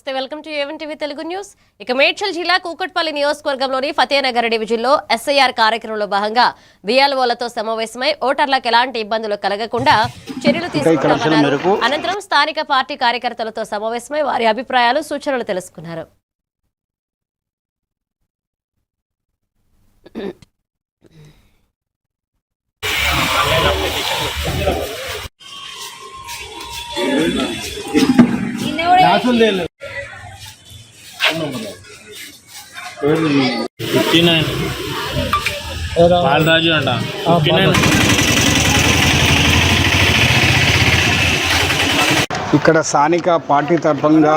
నమస్తే welcome to A1 TV Telugu news. ఇక మేడ్చల్ జిల్లా కూకట్పల్లి నియోజకవర్గంలోని ఫతేనగర్ డివిజన్లో ఎస్ఐఆర్ కార్యక్రమంలో భాగంగా బిఎల్ఓలతో సమావేశమై ఓటర్లకు ఎలాంటి ఇబ్బందులు కలగకుండా చర్యలు తీసుకుంటామన్నారు. అనంతరం స్థానిక పార్టీ కార్యకర్తలతో సమావేశమై వారి అభిప్రాయాలు సూచనలు తెలుసుకున్నారు. బాలరాజు అంట ఇక్కడ స్థానిక పార్టీ తరఫుగా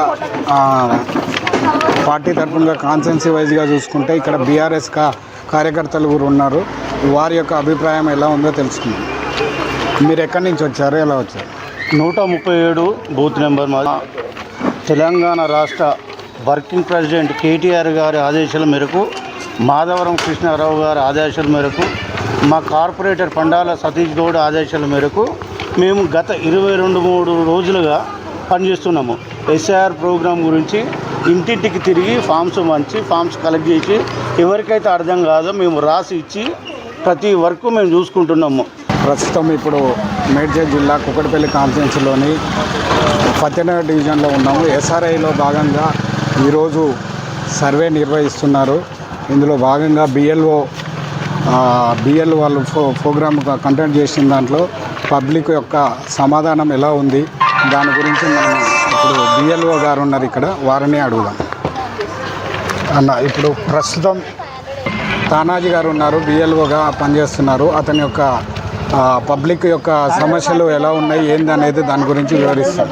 కాన్స్టెన్సీ వైజ్గా చూసుకుంటే ఇక్కడ బీఆర్ఎస్ కార్యకర్తలు కూడా ఉన్నారు. వారి యొక్క అభిప్రాయం ఎలా ఉందో తెలుసుకుందాం. మీరు ఎక్కడి నుంచి వచ్చారు, ఎలా వచ్చారు? 137 బూత్ నెంబర్. మా తెలంగాణ రాష్ట్ర వర్కింగ్ ప్రెసిడెంట్ కేటీఆర్ గారి ఆదేశాల మేరకు, మాధవరం కృష్ణారావు గారి ఆదేశాల మేరకు, మా కార్పొరేటర్ పండాల సతీష్ గౌడ్ ఆదేశాల మేరకు మేము గత 22-23 రోజులుగా పనిచేస్తున్నాము. ఎస్ఐఆర్ ప్రోగ్రాం గురించి ఇంటింటికి తిరిగి ఫామ్స్ కలెక్ట్ చేసి ఎవరికైతే అర్థం కాదో మేము రాసి ఇచ్చి ప్రతి వర్క్ మేము చూసుకుంటున్నాము. ప్రస్తుతం ఇప్పుడు మేడ్చల్ జిల్లా కూకట్పల్లి కాన్స్టిట్యున్సీలోని ఫతేనగర్ డివిజన్లో ఉన్నాము. ఎస్ఆర్ఐలో భాగంగా ఈరోజు సర్వే నిర్వహిస్తున్నారు. ఇందులో భాగంగా బిఎల్ఓ వాళ్ళు ప్రోగ్రామ్ కండక్ట్ చేసిన దాంట్లో పబ్లిక్ యొక్క సమాధానం ఎలా ఉంది దాని గురించి మనం ఇప్పుడు బిఎల్ఓ గారు ఉన్నారు ఇక్కడ, వారిని అడుగుదాం. అన్న, ఇప్పుడు ప్రస్తుతం తానాజీ గారు ఉన్నారు, బిఎల్ఓగా పనిచేస్తున్నారు. అతని యొక్క పబ్లిక్ యొక్క సమస్యలు ఎలా ఉన్నాయి ఏందనేది దాని గురించి వివరిస్తారు.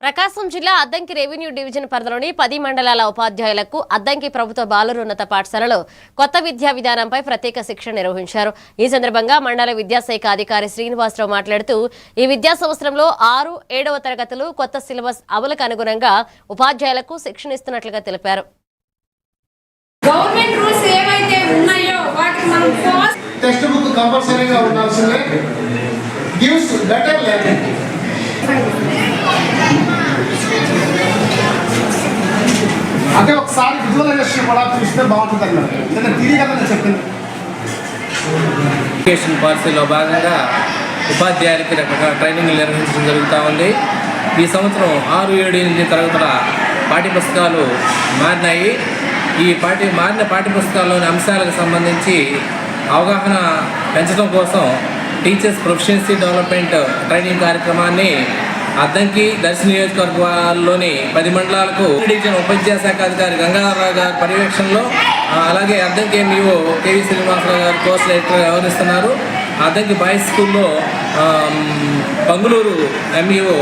ప్రకాశం జిల్లా అద్దంకి రెవెన్యూ డివిజన్ పరిధిలోని 10 మండలాల ఉపాధ్యాయులకు అద్దంకి ప్రభుత్వ బాలురోన్నత పాఠశాలలో కొత్త విద్యా విధానంపై ప్రత్యేక శిక్షణ నిర్వహించారు. ఈ సందర్భంగా మండల విద్యాశాఖ అధికారి శ్రీనివాసరావు మాట్లాడుతూ ఈ విద్యా సంవత్సరంలో 6, 7వ తరగతులు కొత్త సిలబస్ అమలుకు అనుగుణంగా ఉపాధ్యాయులకు శిక్షణ ఇస్తున్నట్లుగా తెలిపారు. టెక్స్ట్ బుక్ కంపల్సరీగా ఉండాల్సిందే. Gives better learning. అంటే ఒకసారి విజువలైజేషన్ కూడా చూస్తే బాగుంటుంది అన్నమాట. ఎందుకంటే తిరిగి కదా నేను చెప్పింది. ఎడ్యుకేషన్ పాలసీలో భాగంగా ఉపాధ్యాయులకి రకరకాల ట్రైనింగ్ నిర్వహించడం జరుగుతూ ఉంది. ఈ సంవత్సరం 6, 7, 8 తరగతుల పాఠ్యపుస్తకాలు మారినాయి. ఈ మారిన పాఠ్యపుస్తకాల్లోని అంశాలకు సంబంధించి అవగాహన పెంచడం కోసం టీచర్స్ ప్రొఫిషియన్సీ డెవలప్మెంట్ ట్రైనింగ్ కార్యక్రమాన్ని అద్దంకి దర్శి నియోజకవర్గాల్లోని 10 మండలాలకు డివిజన్ ఉపవిద్యాశాఖ అధికారి గంగాధరరావు గారి పర్యవేక్షణలో, అలాగే అద్దంకి ఎంఈఓ కేవీ శ్రీనివాసరావు గారు కోర్సు డైరెక్టర్గా వ్యవహరిస్తున్నారు. అద్దంకి బాయ్స్ స్కూల్లో పంగులూరు ఎంఈఓ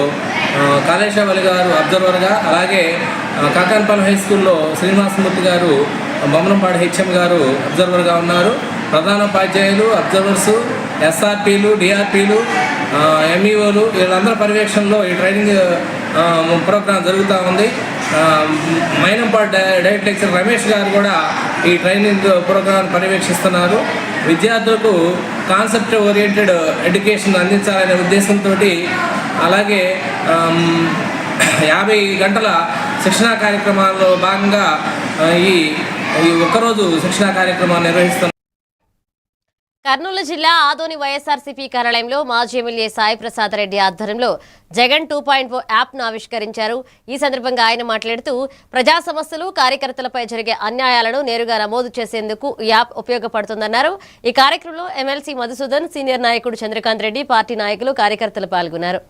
కాళేశ్వరి గారు అబ్జర్వర్గా, అలాగే కాకాన్పల్లి హై స్కూల్లో శ్రీనివాసమూర్తి గారు, బొమ్మనంపాడు హెచ్ఎం గారు అబ్జర్వర్గా ఉన్నారు. ప్రధానోపాధ్యాయులు, అబ్జర్వర్సు, ఎస్ఆర్పీలు, డిఆర్పీలు, ఎంఈఓలు వీళ్ళందరూ పర్యవేక్షణలో ఈ ట్రైనింగ్ ప్రోగ్రాం జరుగుతూ ఉంది. మైనంపాడు డైరెక్ట్ లెక్చరర్ రమేష్ గారు కూడా ఈ ట్రైనింగ్ ప్రోగ్రాం పర్యవేక్షిస్తున్నారు. విద్యార్థులకు కాన్సెప్ట్ ఓరియంటెడ్ ఎడ్యుకేషన్ అందించాలనే ఉద్దేశంతో, అలాగే 50 గంటల శిక్షణా కార్యక్రమాల్లో భాగంగా ఈ ఒక్కరోజు శిక్షణా కార్యక్రమాన్ని నిర్వహిస్తున్నారు. కర్నూలు జిల్లా ఆదోని వైఎస్ఆర్సీపీ కార్యాలయంలో మాజీ ఎమ్మెల్యే సాయి ప్రసాద్ రెడ్డి ఆధ్వర్యంలో జగన్ 2.0 యాప్ను ఆవిష్కరించారు. ఈ సందర్భంగా ఆయన మాట్లాడుతూ ప్రజా సమస్యలు, కార్యకర్తలపై జరిగే అన్యాయాలను నేరుగా నమోదు చేసేందుకు ఈ యాప్ ఉపయోగపడుతుందన్నారు. ఈ కార్యక్రమంలో ఎమ్మెల్సీ మధుసూదన్, సీనియర్ నాయకుడు చంద్రకాంత్ రెడ్డి, పార్టీ నాయకులు, కార్యకర్తలు పాల్గొన్నారు.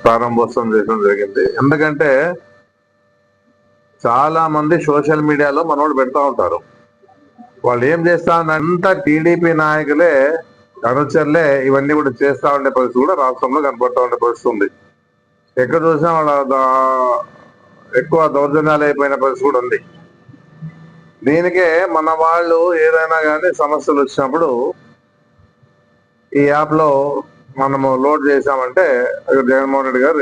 ప్రారంభోత్సవం చేయడం జరిగింది. ఎందుకంటే చాలా మంది సోషల్ మీడియాలో మనోడు పెడతా ఉంటారు. వాళ్ళు ఏం చేస్తారంతా టీడీపీ నాయకులే, అనుచరులే ఇవన్నీ కూడా చేస్తా ఉండే పరిస్థితి కూడా రాష్ట్రంలో కనపడతా ఉండే పరిస్థితి ఉంది. ఎక్కడ చూసినా వాళ్ళ ఎక్కువ దౌర్జన్యాలు అయిపోయిన పరిస్థితి కూడా ఉంది. దీనికే మన వాళ్ళు ఏదైనా కానీ సమస్యలు వచ్చినప్పుడు ఈ యాప్లో మనము లోడ్ చేసామంటే జగన్మోహన్ రెడ్డి గారు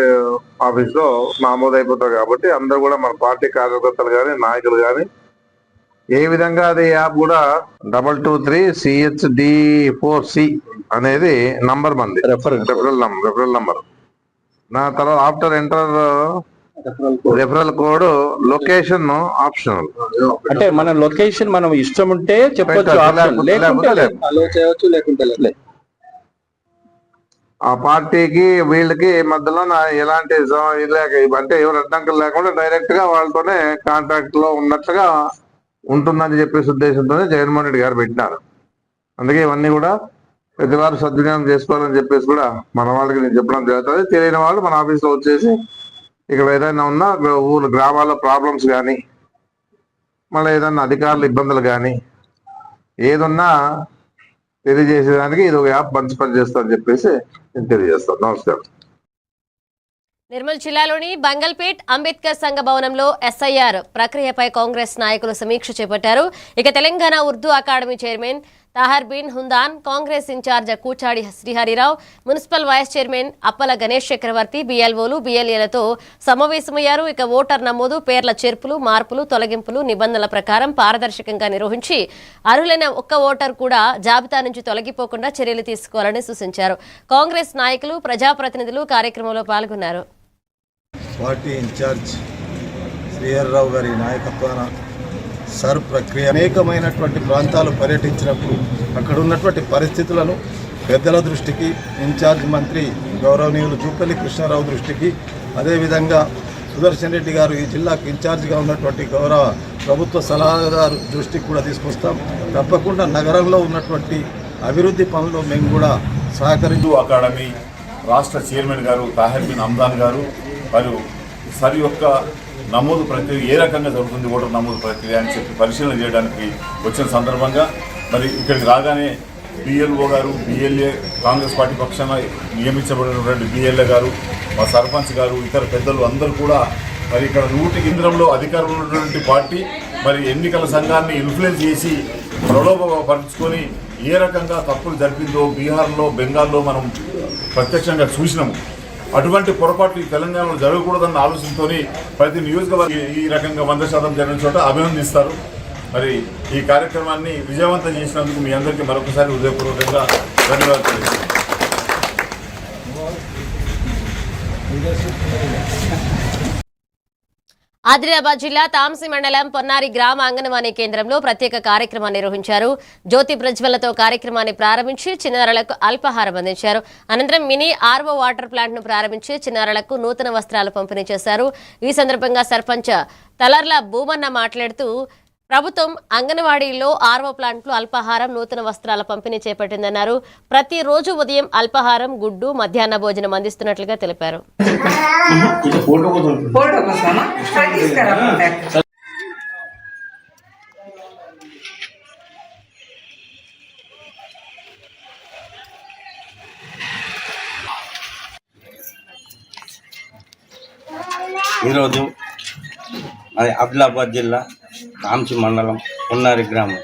ఆఫీస్లో నమోదైపోతారు. కాబట్టి అందరూ కూడా మన పార్టీ కార్యకర్తలు కానీ, నాయకులు కానీ ఏ విధంగా అది యాప్ కూడా 223CHD4C అనేది నంబర్ మంది రెఫరల్ నంబర్. నా తర్వాత after enter referral code location optional. అంటే మన లొకేషన్ మనం ఇష్టం ఉంటే చెప్పొచ్చు, ఆ పార్టీకి వీళ్ళకి మధ్యలో ఎలాంటి అంటే ఎవరు అడ్డంకులు లేకుండా డైరెక్ట్ గా వాళ్ళతోనే కాంటాక్ట్ లో ఉన్నట్లుగా ఉంటుందని చెప్పేసి ఉద్దేశంతోనే జగన్మోహన్ రెడ్డి గారు పెట్టినారు. అందుకే ఇవన్నీ కూడా ప్రతి వారు సద్వినియోగం చేసుకోవాలని చెప్పేసి కూడా మన వాళ్ళకి నేను చెప్పడం జరుగుతుంది. తెలియని వాళ్ళు మన ఆఫీస్లో వచ్చేసి ఇక్కడ ఏదైనా ఉన్నా ఊరు గ్రామాల్లో ప్రాబ్లమ్స్ కానీ మళ్ళీ ఏదైనా అధికారుల ఇబ్బందులు కానీ ఏదన్నా తెలియజేసేదానికి ఇది ఒక యాప్ మంచి పని చేస్తామని చెప్పేసి నేను తెలియజేస్తాను. నమస్కారం. నిర్మల్ జిల్లాలోని బంగల్పేట్ అంబేద్కర్ సంఘ భవనంలో ఎస్ఐఆర్ ప్రక్రియపై కాంగ్రెస్ నాయకులు సమీక్ష చేపట్టారు. ఇక Telangana Urdu academy chairman Tahir bin Hamdan, Congress in charge Kuchadi Srihari Rao, municipal vice chairman Appala Ganesh Chakravarthi, బిఎల్ఓలు బిఎల్ఏలతో సమావేశమయ్యారు. ఇక ఓటర్ నమోదు, పేర్ల చేర్పులు, మార్పులు, తొలగింపులు నిబంధనల ప్రకారం పారదర్శకంగా నిర్వహించి అర్హులైన ఒక్క ఓటర్ కూడా జాబితా నుంచి తొలగిపోకుండా చర్యలు తీసుకోవాలని సూచించారు. కాంగ్రెస్ నాయకులు, ప్రజాప్రతినిధులు కార్యక్రమంలో పాల్గొన్నారు. పార్టీ ఇన్ఛార్జ్ శ్రీహరిరావు గారి నాయకత్వాన సర్ ప్రక్రియ అనేకమైనటువంటి ప్రాంతాలు పర్యటించినప్పుడు అక్కడ ఉన్నటువంటి పరిస్థితులను పెద్దల దృష్టికి, ఇన్ఛార్జ్ మంత్రి గౌరవనీయులు జూపల్లి కృష్ణారావు దృష్టికి, అదేవిధంగా సుదర్శన్ రెడ్డి గారు ఈ జిల్లాకు ఇన్ఛార్జిగా ఉన్నటువంటి గౌరవ ప్రభుత్వ సలహాదారు దృష్టికి కూడా తీసుకొస్తాం. తప్పకుండా నగరంలో ఉన్నటువంటి అభివృద్ధి పనులు మేము కూడా సహకరించు. అకాడమీ రాష్ట్ర చైర్మన్ గారు తాహర్ బిన్ హుందాన్ గారు మరియు సరి యొక్క నమోదు ప్రక్రియ ఏ రకంగా జరుగుతుంది, ఓటర్ నమోదు ప్రక్రియ అని చెప్పి పరిశీలన చేయడానికి వచ్చిన సందర్భంగా మరి ఇక్కడికి రాగానే బిఎల్ఓ గారు, బిఎల్ఏ, కాంగ్రెస్ పార్టీ పక్షాన నియమించబడినటువంటి బిఎల్ఏ గారు, మా సర్పంచ్ గారు, ఇతర పెద్దలు అందరూ కూడా మరి ఇక్కడ 100 కేంద్రంలో అధికారంలో ఉన్నటువంటి పార్టీ మరి ఎన్నికల సంఘాన్ని ఇన్ఫ్లుయెన్స్ చేసి ప్రలోభపరుచుకొని ఏ రకంగా తప్పులు జరిపిందో బీహార్లో, బెంగాల్లో మనం ప్రత్యక్షంగా చూసినాము. అటువంటి పొరపాట్లు ఈ తెలంగాణలో జరగకూడదన్న ఆలోచనతో ప్రతి నియోజకవర్గం ఈ రకంగా 100% జరిగిన చోట అభినందిస్తారు. మరి ఈ కార్యక్రమాన్ని విజయవంతం చేసినందుకు మీ అందరికీ మరొకసారి హృదయపూర్వకంగా ధన్యవాదాలు. ఆదిలాబాద్ జిల్లా తాంసి మండలం పొన్నారి గ్రామ అంగన్వాడీ కేంద్రంలో ప్రత్యేక కార్యక్రమాన్ని నిర్వహించారు. జ్యోతి ప్రజ్వలతో కార్యక్రమాన్ని ప్రారంభించి చిన్నారులకు అల్పాహారం అందించారు. అనంతరం మినీ ఆర్వో వాటర్ ప్లాంట్ ను ప్రారంభించి చిన్నారులకు నూతన వస్త్రాలు పంపిణీ చేశారు. ఈ సందర్భంగా సర్పంచ్ తలర్ల భూమన్న మాట్లాడుతూ ప్రభుత్వం అంగన్వాడీల్లో ఆర్వో ప్లాంట్లు అల్పాహారం, నూతన వస్త్రాల పంపిణీ చేపట్టిందన్నారు. ప్రతిరోజు ఉదయం అల్పాహారం, గుడ్డు, మధ్యాహ్న భోజనం అందిస్తున్నట్లుగా తెలిపారు. ఈరోజు అది ఆదిలాబాద్ జిల్లా తాంసి మండలం పొన్నారి గ్రామం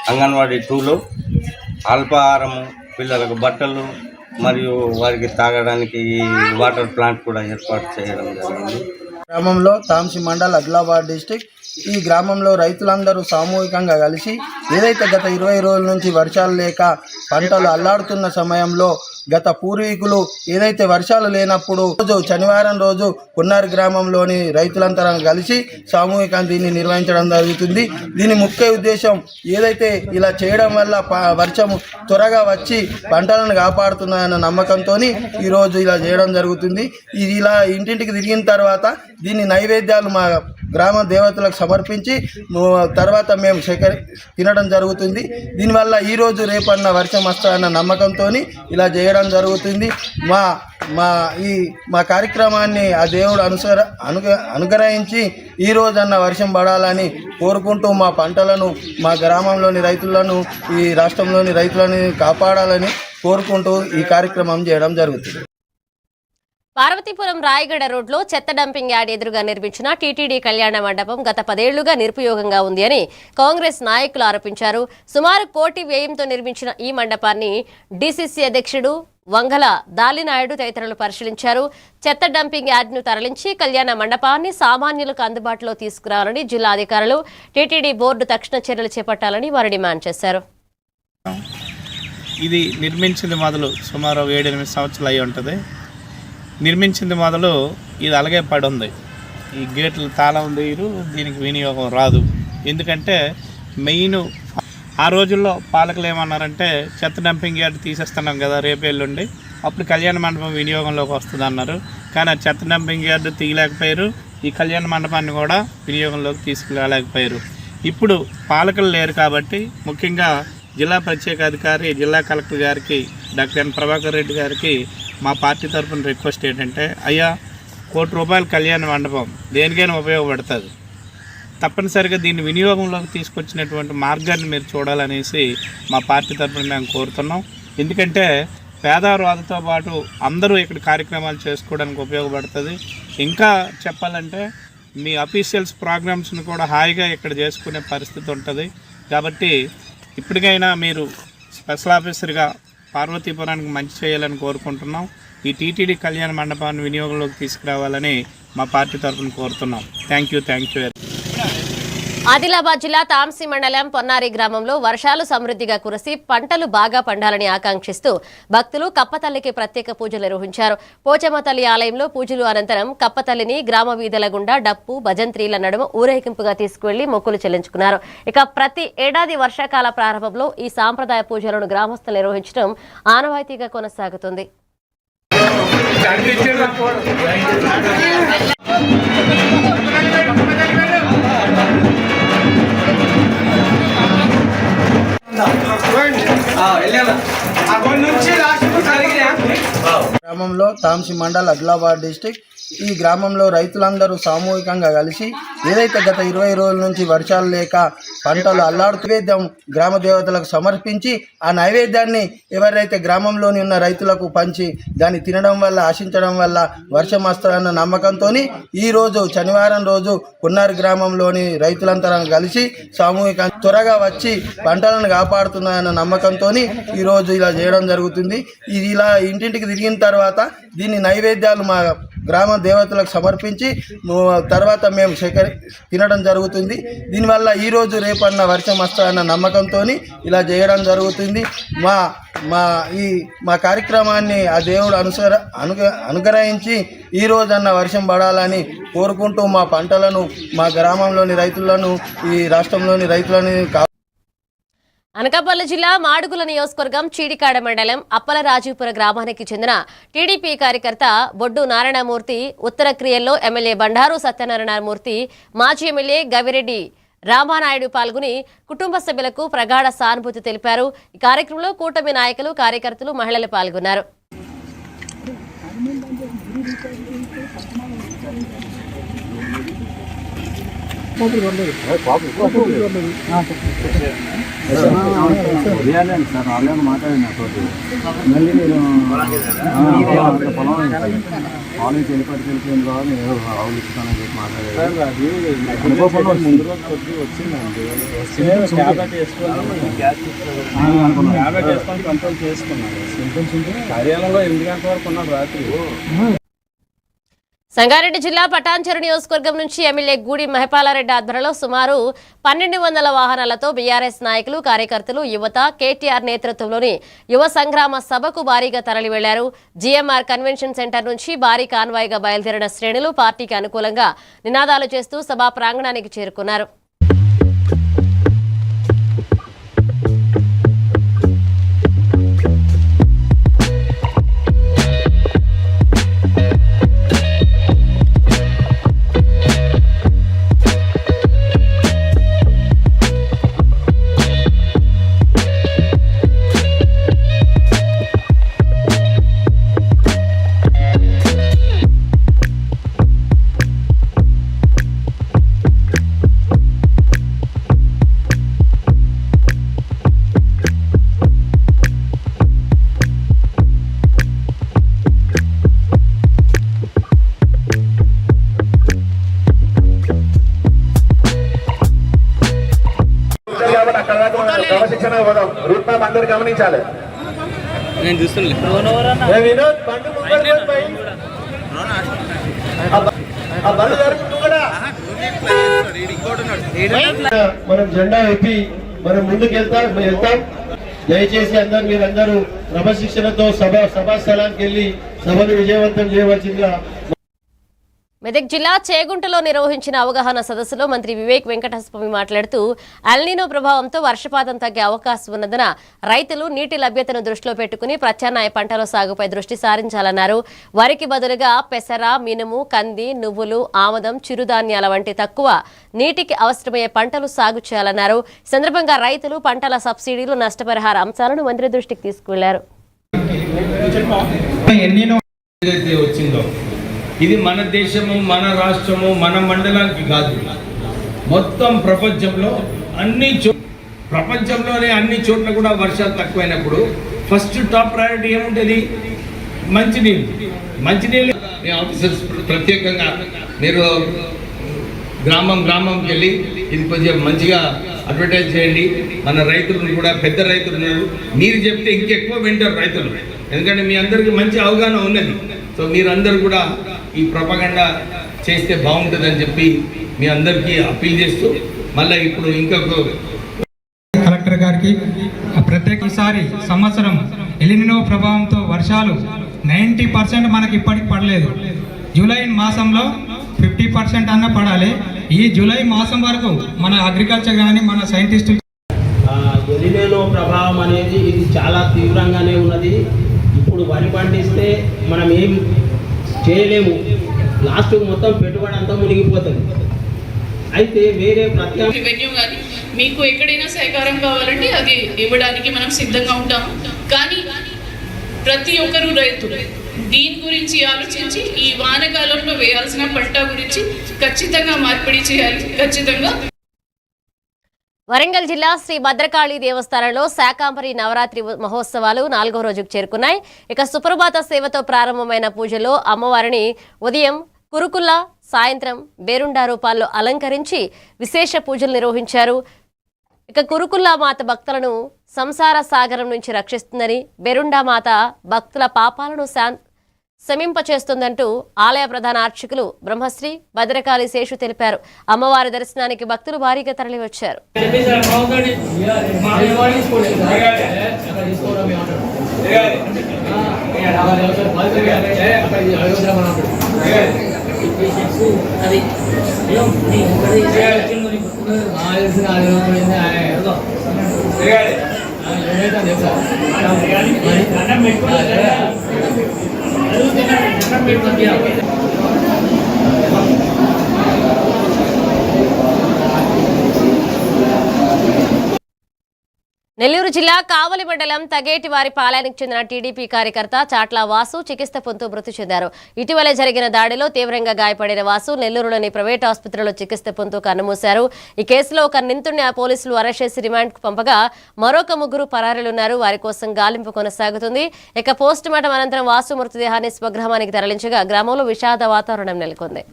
అంగన్వాడీ 2లో అల్పాహారము, పిల్లలకు బట్టలు మరియు వారికి తాగడానికి వాటర్ ప్లాంట్ కూడా ఏర్పాటు చేయడం జరిగింది. గ్రామంలో తాంసి మండల్ ఆదిలాబాద్ డిస్టిక్. ఈ గ్రామంలో రైతులందరూ సామూహికంగా కలిసి ఏదైతే గత 20 రోజుల నుంచి వర్షాలు లేక పంటలు అల్లాడుతున్న సమయంలో గత పూర్వీకులు ఏదైతే వర్షాలు లేనప్పుడు రోజు శనివారం రోజు పొన్నారి గ్రామంలోని రైతులంతా కలిసి సామూహికంగా దీన్ని నిర్వహించడం జరుగుతుంది. దీని ముఖ్య ఉద్దేశం ఏదైతే ఇలా చేయడం వల్ల వర్షం త్వరగా వచ్చి పంటలను కాపాడుతున్నాయన్న నమ్మకంతో ఈరోజు ఇలా చేయడం జరుగుతుంది. ఇది ఇలా ఇంటింటికి తిరిగిన తర్వాత దీన్ని నైవేద్యాలు మా గ్రామ దేవతలకు సమర్పించి తర్వాత మేము తినడం జరుగుతుంది. దీనివల్ల ఈరోజు రేపన్న వర్షం వస్తాయన్న నమ్మకంతో ఇలా చేయడం జరుగుతుంది. మా కార్యక్రమాన్ని ఆ దేవుడు అనుగ్రహించి ఈ రోజన్న వర్షం పడాలని కోరుకుంటూ మా పంటలను, మా గ్రామంలోని రైతులను, ఈ రాష్ట్రంలోని రైతులను కాపాడాలని కోరుకుంటూ ఈ కార్యక్రమం చేయడం జరుగుతుంది. పార్వతీపురం రాయగడ రోడ్లో చెత్త డంపింగ్ యార్డ్ ఎదురుగా నిర్మించిన టీటీడీ కళ్యాణ మండపం గత 10 ఏళ్లుగా నిరుపయోగంగా ఉంది అని కాంగ్రెస్ నాయకులు ఆరోపించారు. సుమారు 1 కోటి వ్యయంతో నిర్మించిన ఈ మండపాన్ని డీసీసీ అధ్యక్షుడు వంగల దాలినాయుడు తదితరులు పరిశీలించారు. చెత్త డంపింగ్ యార్డ్ను తరలించి కళ్యాణ మండపాన్ని సామాన్యులకు అందుబాటులో తీసుకురావాలని జిల్లా అధికారులు, టీటీడీ బోర్డు తక్షణ చర్యలు చేపట్టాలని వారు డిమాండ్ చేశారు. ఇది నిర్మించింది మొదలు సుమారు 7-8 సంవత్సరాలు అయి ఉంటుంది. నిర్మించింది మొదలు ఇది అలాగే పడి ఉంది. ఈ గేట్లు తాళం తీయరు, దీనికి వినియోగం రాదు. ఎందుకంటే మెయిన్ ఆ రోజుల్లో పాలకులు ఏమన్నారంటే చెత్త డంపింగ్ యార్డ్ తీసేస్తున్నాం కదా రేపేళ్ళుండి, అప్పుడు కళ్యాణ మండపం వినియోగంలోకి వస్తుంది అన్నారు. కానీ ఆ చెత్త డంపింగ్ యార్డు తీయలేకపోయారు, ఈ కళ్యాణ మండపాన్ని కూడా వినియోగంలోకి తీసుకురాలేకపోయారు. ఇప్పుడు పాలకులు లేరు కాబట్టి ముఖ్యంగా జిల్లా ప్రత్యేక అధికారి జిల్లా కలెక్టర్ గారికి డాక్టర్ ఎన్ ప్రభాకర్ రెడ్డి గారికి మా పార్టీ తరఫున రిక్వెస్ట్ ఏంటంటే, అయ్యా ₹1 కోటి కళ్యాణ మండపం దేనికైనా ఉపయోగపడుతుంది, తప్పనిసరిగా దీన్ని వినియోగంలోకి తీసుకొచ్చినటువంటి మార్గాన్ని మీరు చూడాలనేసి మా పార్టీ తరఫున మేము కోరుతున్నాం. ఎందుకంటే పేదవారితో పాటు అందరూ ఇక్కడ కార్యక్రమాలు చేసుకోవడానికి ఉపయోగపడుతుంది. ఇంకా చెప్పాలంటే మీ అఫీషియల్స్ ప్రోగ్రామ్స్ని కూడా హాయిగా ఇక్కడ చేసుకునే పరిస్థితి ఉంటుంది. కాబట్టి ఇప్పటికైనా మీరు స్పెషల్ ఆఫీసర్గా పార్వతీపురానికి మంచి చేయాలని కోరుకుంటున్నాం. ఈ టీటీడీ కళ్యాణ మండపాన్ని వినియోగంలోకి తీసుకురావాలని మా పార్టీ తరఫున కోరుతున్నాం. Thank you. ఆదిలాబాద్ జిల్లా తాంసీ మండలం పొన్నారి గ్రామంలో వర్షాలు సమృద్ధిగా కురిసి పంటలు బాగా పండాలని ఆకాంక్షిస్తూ భక్తులు కప్పతల్లికి ప్రత్యేక పూజలు నిర్వహించారు. పోచమ్మ తల్లి ఆలయంలో పూజలు అనంతరం కప్పతల్లిని గ్రామ వీధుల గుండా డప్పు భజంత్రీల నడుమ ఊరేగింపుగా తీసుకువెళ్లి మొక్కులు చెల్లించుకున్నారు. ఇక ప్రతి ఏడాది వర్షాకాల ప్రారంభంలో ఈ సాంప్రదాయ పూజలను గ్రామస్తులు నిర్వహించడం ఆనవాయితీగా కొనసాగుతుంది. గ్రామంలో తాంసీ మండల్ ఆదిలాబాద్ డిస్టిక్. ఈ గ్రామంలో రైతులందరూ సామూహికంగా కలిసి ఏదైతే గత 20 రోజుల నుంచి వర్షాలు లేక పంటలు అల్లాడుతూ నైవేద్యం గ్రామ దేవతలకు సమర్పించి ఆ నైవేద్యాన్ని ఎవరైతే గ్రామంలోని ఉన్న రైతులకు పంచి దాన్ని తినడం వల్ల ఆశించడం వల్ల వర్షం వస్తుందన్న నమ్మకంతో ఈ రోజు శనివారం రోజు పున్నారి గ్రామంలోని రైతులంతా కలిసి సామూహికంగా త్వరగా వచ్చి పంటలను కాపాడుతున్నాయన్న నమ్మకంతో ఈరోజు ఇలా చేయడం జరుగుతుంది. ఇది ఇలా ఇంటింటికి తిరిగిన తర్వాత దీన్ని నైవేద్యాలు మా గ్రామ దేవతలకు సమర్పించి తర్వాత మేము తినడం జరుగుతుంది. దీనివల్ల ఈరోజు రేపన్న వర్షం వస్తాయన్న నమ్మకంతో ఇలా చేయడం జరుగుతుంది. మా కార్యక్రమాన్ని ఆ దేవుడు అనుగ్రహించి ఈ రోజన్న వర్షం పడాలని కోరుకుంటూ మా పంటలను మా గ్రామంలోని రైతులను ఈ రాష్ట్రంలోని రైతులని అనకాపల్లి జిల్లా మాడుగుల నియోజకవర్గం చీడికాడ మండలం అప్పలరాజుపుర గ్రామానికి చెందిన టీడీపీ కార్యకర్త బొడ్డు నారాయణమూర్తి ఉత్తర క్రియల్లో ఎమ్మెల్యే బండారు సత్యనారాయణమూర్తి, మాజీ ఎమ్మెల్యే గవిరెడ్డి రామానాయుడు పాల్గొని కుటుంబ సభ్యులకు ప్రగాఢ సానుభూతి తెలిపారు. ఈ కార్యక్రమంలో కూటమి నాయకులు, కార్యకర్తలు, మహిళలు పాల్గొన్నారు. కార్యాలయంలో 8 గంటల వరకు ఉన్నాడు రాత్రి. సంగారెడ్డి జిల్లా పటాన్చెరు నియోజకవర్గం నుంచి ఎమ్మెల్యే గూడి మహిపాలారెడ్డి ఆధ్వర్యంలో సుమారు 1200 వాహనాలతో బీఆర్ఎస్ నాయకులు, కార్యకర్తలు, యువత కేటీఆర్ నేతృత్వంలోని యువ సంగ్రామ సభకు భారీగా తరలి వెళ్లారు. జీఎంఆర్ కన్వెన్షన్ సెంటర్ నుంచి భారీ కాన్వాయ్గా బయలుదేరిన శ్రేణులు పార్టీకి అనుకూలంగా నినాదాలు చేస్తూ సభా ప్రాంగణానికి చేరుకున్నారు. అందరు గమనించాలి. మనం జెండా ఎత్తి మనం ముందుకు వెళ్తాం. దయచేసి మీరందరూ క్రమశిక్షణతో సభా స్థలానికి వెళ్ళి సభను విజయవంతం చేయవలసిందిగా. మెదక్ జిల్లా చేగుంటలో నిర్వహించిన అవగాహన సదస్సులో మంత్రి వివేక్ వెంకటస్వామి మాట్లాడుతూ ఎల్నినో ప్రభావంతో వర్షపాతం తగ్గే అవకాశం ఉన్నందున రైతులు నీటి లభ్యతను దృష్టిలో పెట్టుకుని ప్రత్యామ్నాయ పంటల సాగుపై దృష్టి సారించాలన్నారు. వరికి బదులుగా పెసర, మినుము, కంది, నువ్వులు, ఆమదం, చిరుధాన్యాల వంటి తక్కువ నీటికి అవసరమయ్యే పంటలు సాగు చేయాలన్నారు. ఈ సందర్భంగా రైతులు పంటల సబ్సిడీలు, నష్టపరిహార అంశాలను మంత్రి దృష్టికి తీసుకువెళ్లారు. ఇది మన దేశము, మన రాష్ట్రము, మన మండలానికి కాదు, మొత్తం ప్రపంచంలో ప్రపంచంలోనే అన్ని చోట్ల కూడా వర్షాలు తక్కువైనప్పుడు ఫస్ట్ టాప్ ప్రయారిటీ ఏముంటుంది? మంచినీళ్ళు. ఆఫీసర్స్ ప్రత్యేకంగా మీరు గ్రామంకి వెళ్ళి ఇది కొంచెం మంచిగా అడ్వర్టైజ్ చేయండి. మన రైతులను కూడా, పెద్ద రైతులు ఉన్నారు, మీరు చెప్తే ఇంకెక్కువ వింటారు రైతులు, ఎందుకంటే మీ అందరికీ మంచి అవగాహన ఉన్నది. సో మీరందరూ కూడా ఈ ప్రొపగండా చేస్తే బాగుంటుందని చెప్పి మీ అందరికీ అప్పీల్ చేస్తూ, మళ్ళీ ఇప్పుడు ఇంకొక కలెక్టర్ గారికి ప్రత్యేకసారి సంవత్సరం ఎలినినో ప్రభావంతో వర్షాలు 90% మనకి ఇప్పటికి పడలేదు. జూలై మాసంలో 50% అన్న పడాలి. ఈ జూలై మాసం వరకు మన అగ్రికల్చర్ కానీ మన సైంటిస్టులు ఎలినినో ప్రభావం అనేది ఇది చాలా తీవ్రంగానే ఉన్నది. ఇప్పుడు వరి పండిస్తే మనం ఏం చేయలేము, లాస్ట్ మొత్తం పెట్టుబడి అంతా మునిగిపోతుంది. అయితే వేరే రెవెన్యూ కానీ మీకు ఎక్కడైనా సహకారం కావాలంటే అది ఇవ్వడానికి మనం సిద్ధంగా ఉంటాము. కానీ ప్రతి ఒక్కరు రైతు దీని గురించి ఆలోచించి ఈ వానకాలంలో వేయాల్సిన పంట గురించి ఖచ్చితంగా మార్పిడి చేయాలి. ఖచ్చితంగా. వరంగల్ జిల్లా శ్రీ భద్రకాళి దేవస్థానంలో శాకాంబరి నవరాత్రి మహోత్సవాలు 4వ రోజుకు చేరుకున్నాయి. ఇక సుప్రభాత సేవతో ప్రారంభమైన పూజలో అమ్మవారిని ఉదయం కురుకుల్ల, సాయంత్రం బేరుండా రూపాల్లో అలంకరించి విశేష పూజలు నిర్వహించారు. ఇక కురుకుల్ల మాత భక్తులను సంసార సాగరం నుంచి రక్షిస్తుందని, బెరుండా మాత భక్తుల పాపాలను శమింపచేస్తుందంటూ ఆలయ ప్రధాన అర్చకులు బ్రహ్మశ్రీ భద్రకాళి శేషు తెలిపారు. అమ్మవారి దర్శనానికి భక్తులు భారీగా తరలివచ్చారు. నెల్లూరు జిల్లా కావలి మండలం తగేటి వారి పాలెనికి చెందిన టీడీపీ కార్యకర్త చాట్ల వాసు చికిత్స పొందుతూ మృతి చెందారు. ఇటీవల జరిగిన దాడిలో తీవ్రంగా గాయపడిన వాసు నెల్లూరులోని ప్రైవేట్ ఆసుపత్రిలో చికిత్స పొందుతూ కన్నుమూశారు. ఈ కేసులో ఒక నిందితుడిని పోలీసులు అరెస్ట్ చేసి రిమాండ్కు పంపగా మరొక 3 పరారీలున్నారు. వారి కోసం గాలింపు కొనసాగుతుంది. ఇక పోస్ట్ మార్టం అనంతరం వాసు మృతదేహాన్ని స్వగ్రామానికి తరలించగా గ్రామంలో విషాద వాతావరణం నెలకొంది.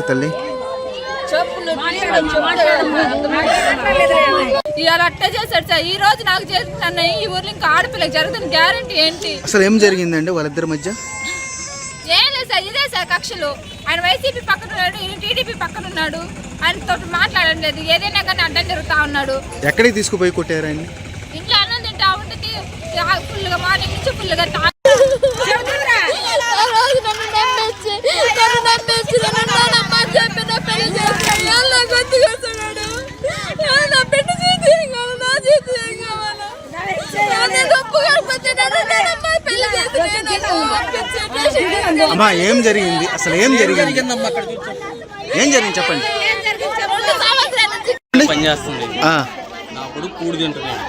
తల్లి ఇవాళ అట్టే చేశాడు సార్. ఈ రోజు నాకు చేస్తున్నాను, ఈ ఊర్లో ఇంకా ఆడపిల్లకి జరుగుతున్న గ్యారంటీ ఏంటి? అసలు ఏం జరిగిందండి వాళ్ళిద్దరి మధ్య? ఏం లేదు సార్, ఇదే సార్ కక్షలు. ఆయన వైసీపీ పక్కన ఉన్నాడు, ఈయన టీడీపీ పక్కన ఉన్నాడు. ఆయనతో మాట్లాడడం లేదు, ఏదైనా కానీ అడ్డం జరుగుతా ఉన్నాడు. ఎక్కడికి తీసుకుపోయి కొట్టారు ఆయన? ఇంట్లో అన్నం తింటా ఉంటుంది, ఫుల్గా మార్నింగ్ నుంచి ఫుల్గా అమ్మా ఏం జరిగింది? అసలు ఏం జరిగింది? ఏం జరిగింది చెప్పండి. పనిచేస్తుంది, నా కొడుకు కూడి తింటున్నాడు,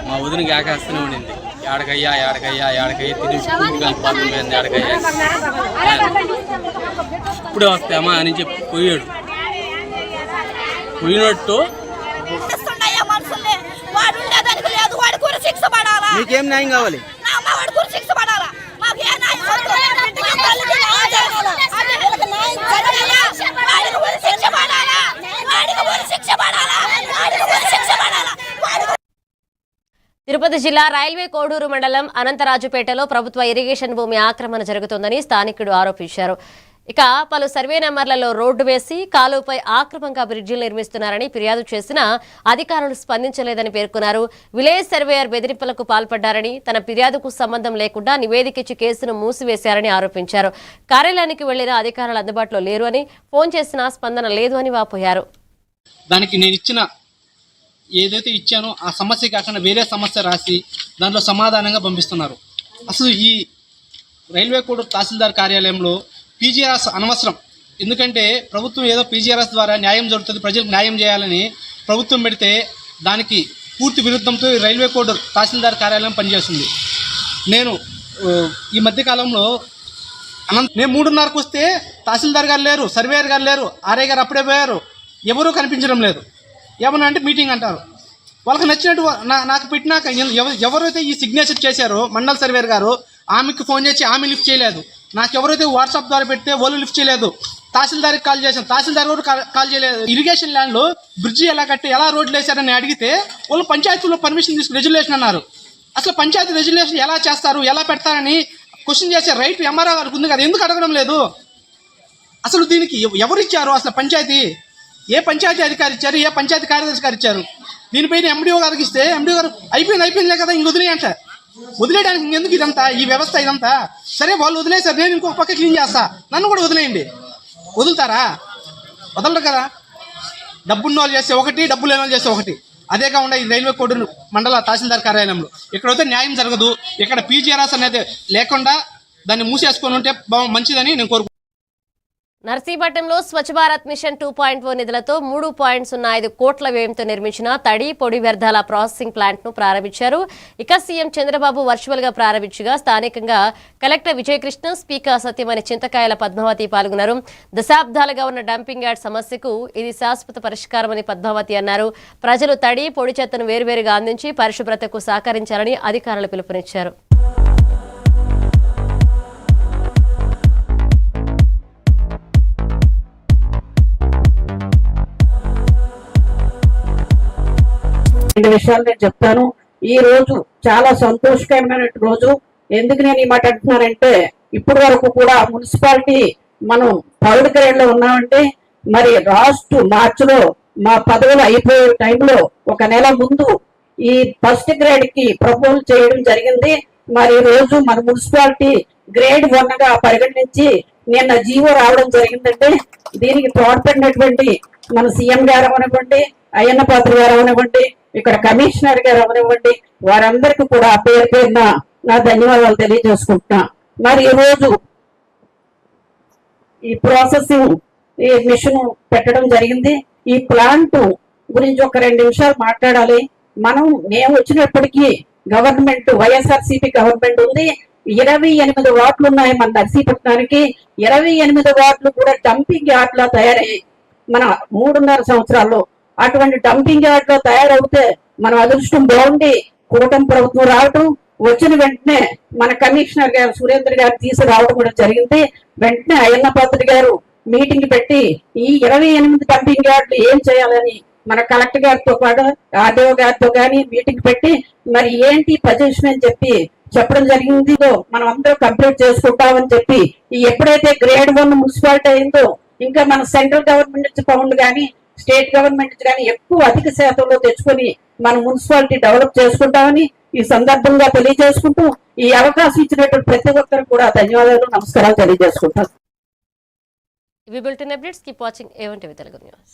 మా వదిన ఆకేస్తూనే ఉండింది. ఏడకయ్యా తిరిగి స్కూల్కి వెళ్ళిపోతుంది, ఏడకయ్యా ఇప్పుడే వస్తామా అని చెప్పి పోయినట్టు. మీకేం న్యాయం కావాలి? తిరుపతి జిల్లా రైల్వే కోడూరు మండలం అనంతరాజుపేటలో ప్రభుత్వ ఇరిగేషన్ భూమి ఆక్రమణ జరుగుతోందని స్థానికుడు ఆరోపించారు. ఇక పలు సర్వే నెంబర్లలో రోడ్డు వేసి కాలువపై ఆక్రమంగా బ్రిడ్జిలు నిర్మిస్తున్నారని ఫిర్యాదు చేసినా అధికారులు స్పందించలేదని పేర్కొన్నారు. విలేజ్ సర్వేయర్ బెదిరింపులకు పాల్పడ్డారని, తన ఫిర్యాదుకు సంబంధం లేకుండా నివేదిక ఇచ్చి కేసును మూసివేశారని ఆరోపించారు. కార్యాలయానికి వెళ్లిన అధికారులు అందుబాటులో లేరు అని, ఫోన్ చేసినా స్పందన లేదు అని వాపోయారు. దానికి నేను ఇచ్చిన ఏదైతే ఇచ్చానో ఆ సమస్య కాకుండా వేరే సమస్య రాసి దాంట్లో సమాధానంగా పంపిస్తున్నారు. అసలు ఈ రైల్వే కోడ్ తహసీల్దార్ కార్యాలయంలో పీజీఆర్ఎస్ అనవసరం. ఎందుకంటే ప్రభుత్వం ఏదో పీజీఆర్ఎస్ ద్వారా న్యాయం జరుగుతుంది, ప్రజలకు న్యాయం చేయాలని ప్రభుత్వం పెడితే దానికి పూర్తి విరుద్ధంతో రైల్వే కోడ్ తహసీల్దార్ కార్యాలయం పనిచేస్తుంది. నేను ఈ మధ్యకాలంలో నేను 3:30కు వస్తే తహసీల్దార్ గారు లేరు, సర్వేయర్ గారు లేరు, ఆర్ఐ గారు అప్పుడే పోయారు, ఎవరూ కనిపించడం లేదు. ఏమన్నా అంటే మీటింగ్ అంటారు. వాళ్ళకి నచ్చినట్టు నాకు పెట్టినాక ఎవరైతే ఈ సిగ్నేచర్ చేశారో మండల్ సర్వేయర్ గారు, ఆమెకి ఫోన్ చేసి ఆమె లిఫ్ట్ చేయలేదు. నాకు ఎవరైతే వాట్సాప్ ద్వారా పెడితే వాళ్ళు లిఫ్ట్ చేయలేదు. తహసీల్దార్కి కాల్ చేశాను, తహసీల్దార్ కూడా కాల్ చేయలేదు. ఇరిగేషన్ ల్యాండ్లో బ్రిడ్జి ఎలా కట్టి ఎలా రోడ్లు వేశారని అడిగితే వాళ్ళు పంచాయతీలో పర్మిషన్ తీసుకుని రెజ్యులేషన్ అన్నారు. అసలు పంచాయతీ రెజ్యులేషన్ ఎలా చేస్తారు, ఎలా పెడతారని క్వశ్చన్ చేసే రైట్ ఎంఆర్ఓ గారికి ఉంది కదా, ఎందుకు అడగడం లేదు? అసలు దీనికి ఎవరు ఇచ్చారు? అసలు పంచాయతీ ఏ పంచాయతీ అధికారి ఇచ్చారు, ఏ పంచాయతీ కార్యదర్శి గారు ఇచ్చారు? దీనిపైన ఎండిఓ గారికి ఇస్తే ఎండిఓ గారు అయిపోయిందిలే కదా ఇంక వదిలేయంట. వదిలేయడానికి ఇంకెందుకు ఇదంతా, ఈ వ్యవస్థ ఇదంతా? సరే వాళ్ళు వదిలేసారు, నేను ఇంకొక పక్క క్లీన్ చేస్తా, నన్ను కూడా వదిలేయండి. వదులుతారా? వదలరు కదా. డబ్బున్న వాళ్ళు చేస్తే ఒకటి, డబ్బు లేని వాళ్ళు చేస్తే ఒకటి. అదే కాకుండా ఈ రైల్వే కోడ్ మండల తహసీల్దార్ కార్యాలయంలో ఇక్కడైతే న్యాయం జరగదు. ఇక్కడ పీజీఆర్ఎస్ అనేది లేకుండా దాన్ని మూసేసుకొని ఉంటే మంచిదని నేను కోరుకుంటున్నాను. నర్సీపట్నంలో స్వచ్ఛ భారత్ మిషన్ 2.0 నిధులతో 3.05 కోట్ల వ్యయంతో నిర్మించిన తడి పొడి వ్యర్థాల ప్రాసెసింగ్ ప్లాంట్ ను ప్రారంభించారు. ఇక సీఎం చంద్రబాబు వర్చువల్ గా ప్రారంభించగా స్థానికంగా కలెక్టర్ విజయకృష్ణ, స్పీకర్ సత్యమణి చింతకాయల పద్మావతి పాల్గొన్నారు. దశాబ్దాలుగా ఉన్న డంపింగ్ యార్డ్ సమస్యకు ఇది శాశ్వత పరిష్కారమని పద్మావతి అన్నారు. ప్రజలు తడి పొడి చెత్తను వేరువేరుగా అందించి పరిశుభ్రతకు సహకరించాలని అధికారులు పిలుపునిచ్చారు. రెండు విషయాలు నేను చెప్తాను. ఈ రోజు చాలా సంతోషకరమైన రోజు. ఎందుకు నేను ఈ మాట అంటున్నానంటే, ఇప్పటి వరకు కూడా మున్సిపాలిటీ మనం 3rd గ్రేడ్ లో ఉన్నామంటే, మరి లాస్ట్ మార్చిలో మా పదవులు అయిపోయే టైంలో 1 నెల ముందు ఈ 1st గ్రేడ్ కి ప్రపోజల్ చేయడం జరిగింది. మరి ఈ రోజు మన మున్సిపాలిటీ గ్రేడ్ 1 గా పరిగణించి నిన్న జీవో రావడం జరిగిందంటే, దీనికి తోడ్పడినటువంటి మన సీఎం గారు అవనివ్వండి, అయ్యన్న పాత్ర గారు అవనివ్వండి, ఇక్కడ కమిషనర్ గారు అవనివ్వండి, వారందరికీ కూడా పేరు పేరున నా ధన్యవాదాలు తెలియజేసుకుంటున్నా. మరి ఈ రోజు ఈ ప్రాసెసింగ్ ఈ మిషన్ పెట్టడం జరిగింది. ఈ ప్లాంట్ గురించి ఒక 2 నిమిషాలు మాట్లాడాలి. మేము వచ్చినప్పటికీ గవర్నమెంట్ వైఎస్ఆర్సీపీ గవర్నమెంట్ ఉంది. 28 వార్డులు ఉన్నాయి మన నర్సీపట్నానికి. 28 వార్డులు కూడా డంపింగ్ యార్డ్ లా తయారయ్యాయి మన 3.5 సంవత్సరాల్లో. అటువంటి డంపింగ్ యార్డ్ లో తయారవుతే మన అదృష్టం బాగుండి కూటమి ప్రభుత్వం రావటం, వచ్చిన వెంటనే మన కమిషనర్ గారు సురేంద్ర గారు తీసుకురావడం కూడా జరిగింది. వెంటనే అయ్యన్న పాత్ర గారు మీటింగ్ పెట్టి ఈ 28 డంపింగ్ యార్డులు ఏం చేయాలని మన కలెక్టర్ గారితో పాటు ఆర్డీఓ గారితో కానీ మీటింగ్ పెట్టి మరి ఏంటి పొజిషన్ అని చెప్పడం జరిగింది. మనం అందరూ కంప్లీట్ చేసుకుంటామని చెప్పి ఎప్పుడైతే గ్రేడ్ 1 మున్సిపాలిటీ అయిందో, ఇంకా మన సెంట్రల్ గవర్నమెంట్ నుంచి ఫండ్ కానీ స్టేట్ గవర్నమెంట్ కానీ ఎక్కువ అధిక శాతంలో తెచ్చుకొని మన మున్సిపాలిటీ డెవలప్ చేసుకుంటామని ఈ సందర్భంగా తెలియజేసుకుంటూ ఈ అవకాశం ఇచ్చినటువంటి ప్రతి ఒక్కరు కూడా ధన్యవాదాలు, నమస్కారాలు తెలియజేసుకుంటాం. ఇవి bulletin updates. Keep watching A1 TV Telugu news.